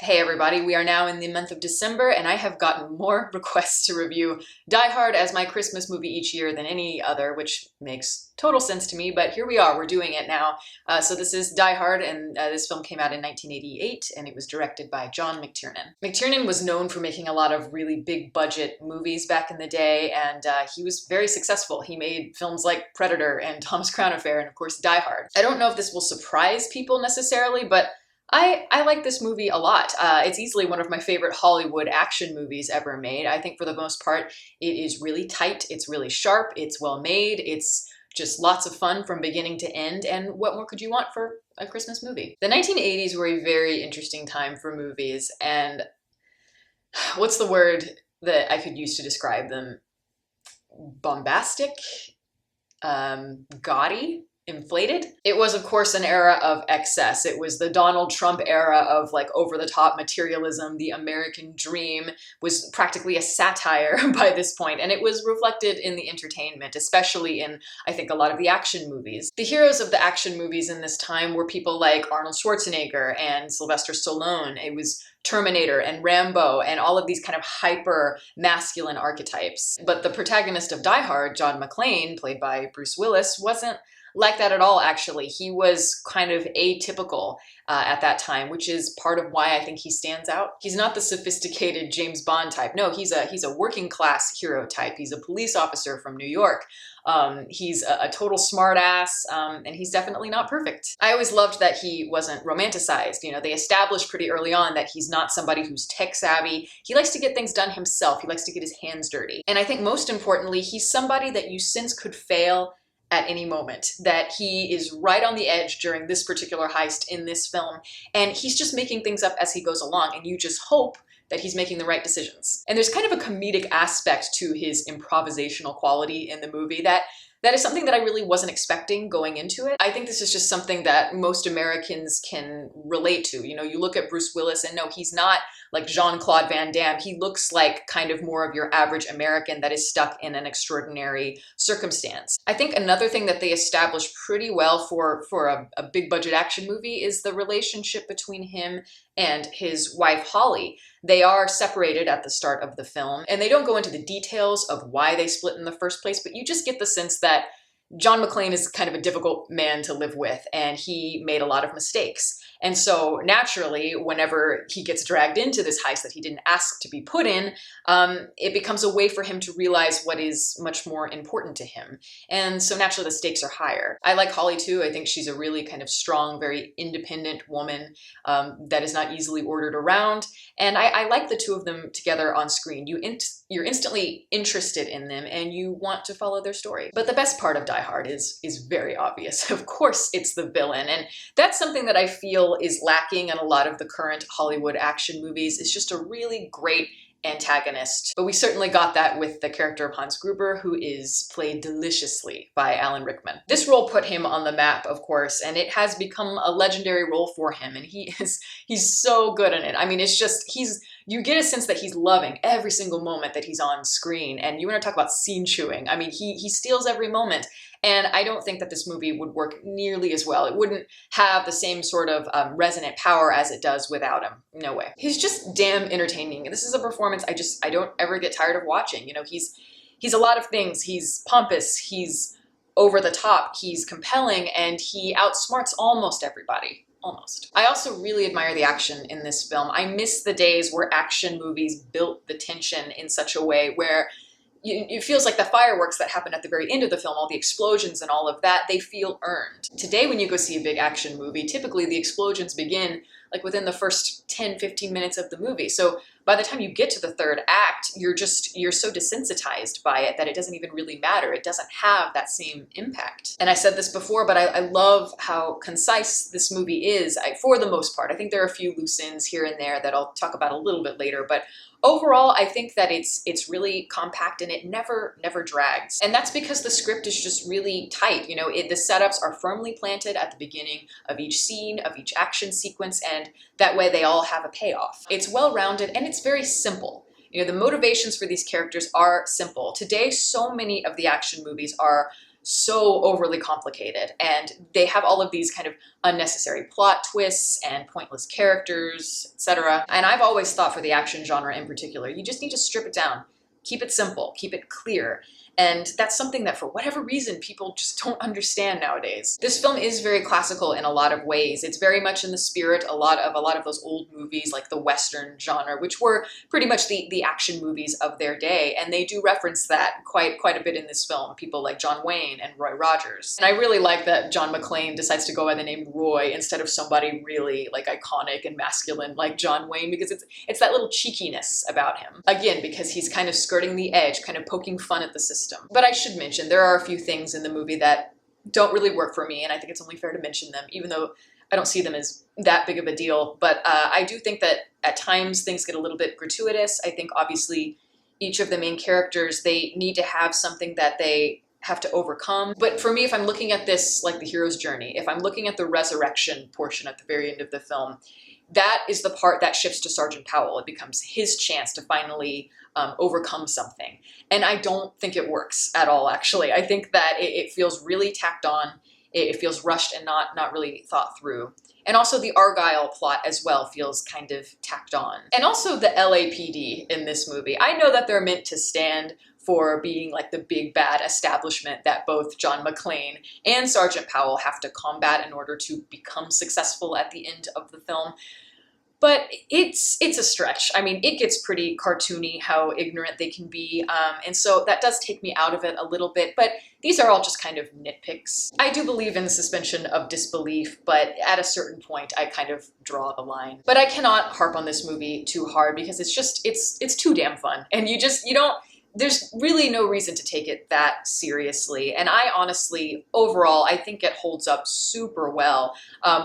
Hey everybody, we are now in the month of December and I have gotten more requests to review Die Hard as my Christmas movie each year than any other, which makes total sense to me, but here we are, we're doing it now. So this is Die Hard, and this film came out in 1988 and it was directed by John McTiernan. McTiernan was known for making a lot of really big budget movies back in the day, and he was very successful. He made films like Predator and Tom's Crown Affair and of course Die Hard. I don't know if this will surprise people necessarily, but I like this movie a lot. It's easily one of my favorite Hollywood action movies ever made. I think for the most part, it is really tight, it's really sharp, it's well made, it's just lots of fun from beginning to end, and what more could you want for a Christmas movie? The 1980s were a very interesting time for movies, and what's the word that I could use to describe them? Bombastic? Gaudy? Inflated? It was, of course, an era of excess. It was the Donald Trump era of like over-the-top materialism. The American dream was practically a satire by this point, and it was reflected in the entertainment, especially in, I think, a lot of the action movies. The heroes of the action movies in this time were people like Arnold Schwarzenegger and Sylvester Stallone. It was Terminator and Rambo and all of these kind of hyper masculine archetypes. But the protagonist of Die Hard, John McClane, played by Bruce Willis, wasn't like that at all, actually. He was kind of atypical at that time, which is part of why I think he stands out. He's not the sophisticated James Bond type. No, he's a working class hero type. He's a police officer from New York. He's a total smartass, and he's definitely not perfect. I always loved that he wasn't romanticized. You know, they established pretty early on that he's not somebody who's tech savvy. He likes to get things done himself. He likes to get his hands dirty. And I think most importantly, he's somebody that you sense could fail at any moment, that he is right on the edge during this particular heist in this film, and he's just making things up as he goes along, and you just hope that he's making the right decisions. And there's kind of a comedic aspect to his improvisational quality in the movie that is something that I really wasn't expecting going into it. I think this is just something that most Americans can relate to. You know, you look at Bruce Willis and no, he's not like Jean-Claude Van Damme. He looks like kind of more of your average American that is stuck in an extraordinary circumstance. I think another thing that they established pretty well for a big budget action movie is the relationship between him and his wife, Holly. They are separated at the start of the film, and they don't go into the details of why they split in the first place, but you just get the sense that John McClane is kind of a difficult man to live with, and he made a lot of mistakes. And so naturally, whenever he gets dragged into this heist that he didn't ask to be put in, it becomes a way for him to realize what is much more important to him. And so naturally the stakes are higher. I like Holly too. I think she's a really kind of strong, very independent woman that is not easily ordered around. And I like the two of them together on screen. You're instantly interested in them and you want to follow their story. But the best part of Die Hard is very obvious. Of course, it's the villain. And that's something that I feel is lacking in a lot of the current Hollywood action movies. It's just a really great antagonist. But we certainly got that with the character of Hans Gruber, who is played deliciously by Alan Rickman. This role put him on the map, of course, and it has become a legendary role for him, and he's so good in it. I mean, it's just, you get a sense that he's loving every single moment that he's on screen, and you want to talk about scene chewing. I mean, he steals every moment. And I don't think that this movie would work nearly as well. It wouldn't have the same sort of resonant power as it does without him. No way. He's just damn entertaining. This is a performance I don't ever get tired of watching. You know, he's a lot of things. He's pompous, he's over the top, he's compelling, and he outsmarts almost everybody. Almost. I also really admire the action in this film. I miss the days where action movies built the tension in such a way where it feels like the fireworks that happen at the very end of the film, all the explosions and all of that, they feel earned. Today, when you go see a big action movie, typically the explosions begin like within the first 10, 15 minutes of the movie. So by the time you get to the third act, you're so desensitized by it that it doesn't even really matter. It doesn't have that same impact. And I said this before, but I love how concise this movie is for the most part. I think there are a few loose ends here and there that I'll talk about a little bit later, but overall, I think that it's really compact and it never drags. And that's because the script is just really tight. You know, the setups are firmly planted at the beginning of each scene, of each action sequence, and that way they all have a payoff. It's well-rounded and it's very simple. You know, the motivations for these characters are simple. Today, so many of the action movies are so overly complicated, and they have all of these kind of unnecessary plot twists and pointless characters, etc. And I've always thought for the action genre in particular, you just need to strip it down. Keep it simple, keep it clear. And that's something that for whatever reason, people just don't understand nowadays. This film is very classical in a lot of ways. It's very much in the spirit a lot of those old movies like the Western genre, which were pretty much the action movies of their day. And they do reference that quite a bit in this film. People like John Wayne and Roy Rogers. And I really like that John McClane decides to go by the name Roy instead of somebody really like iconic and masculine like John Wayne, because it's that little cheekiness about him. Again, because he's kind of skirting the edge, kind of poking fun at the system. But I should mention, there are a few things in the movie that don't really work for me, and I think it's only fair to mention them, even though I don't see them as that big of a deal. But I do think that at times things get a little bit gratuitous. I think obviously each of the main characters, they need to have something that they have to overcome. But for me, if I'm looking at this like the hero's journey, if I'm looking at the resurrection portion at the very end of the film, that is the part that shifts to Sergeant Powell. It becomes his chance to finally overcome something. And I don't think it works at all, actually. I think that it feels really tacked on. It feels rushed and not really thought through. And also the Argyle plot as well feels kind of tacked on. And also the LAPD in this movie. I know that they're meant to stand for being like the big bad establishment that both John McClane and Sergeant Powell have to combat in order to become successful at the end of the film. But it's a stretch. I mean, it gets pretty cartoony how ignorant they can be. And so that does take me out of it a little bit, but these are all just kind of nitpicks. I do believe in the suspension of disbelief, but at a certain point, I kind of draw the line. But I cannot harp on this movie too hard because it's too damn fun. And there's really no reason to take it that seriously. And I honestly, overall, I think it holds up super well.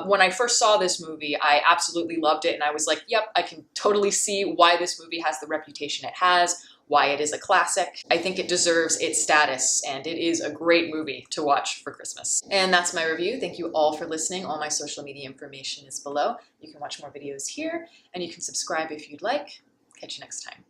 When I first saw this movie, I absolutely loved it. And I was like, yep, I can totally see why this movie has the reputation it has, why it is a classic. I think it deserves its status, and it is a great movie to watch for Christmas. And that's my review. Thank you all for listening. All my social media information is below. You can watch more videos here, and you can subscribe if you'd like. Catch you next time.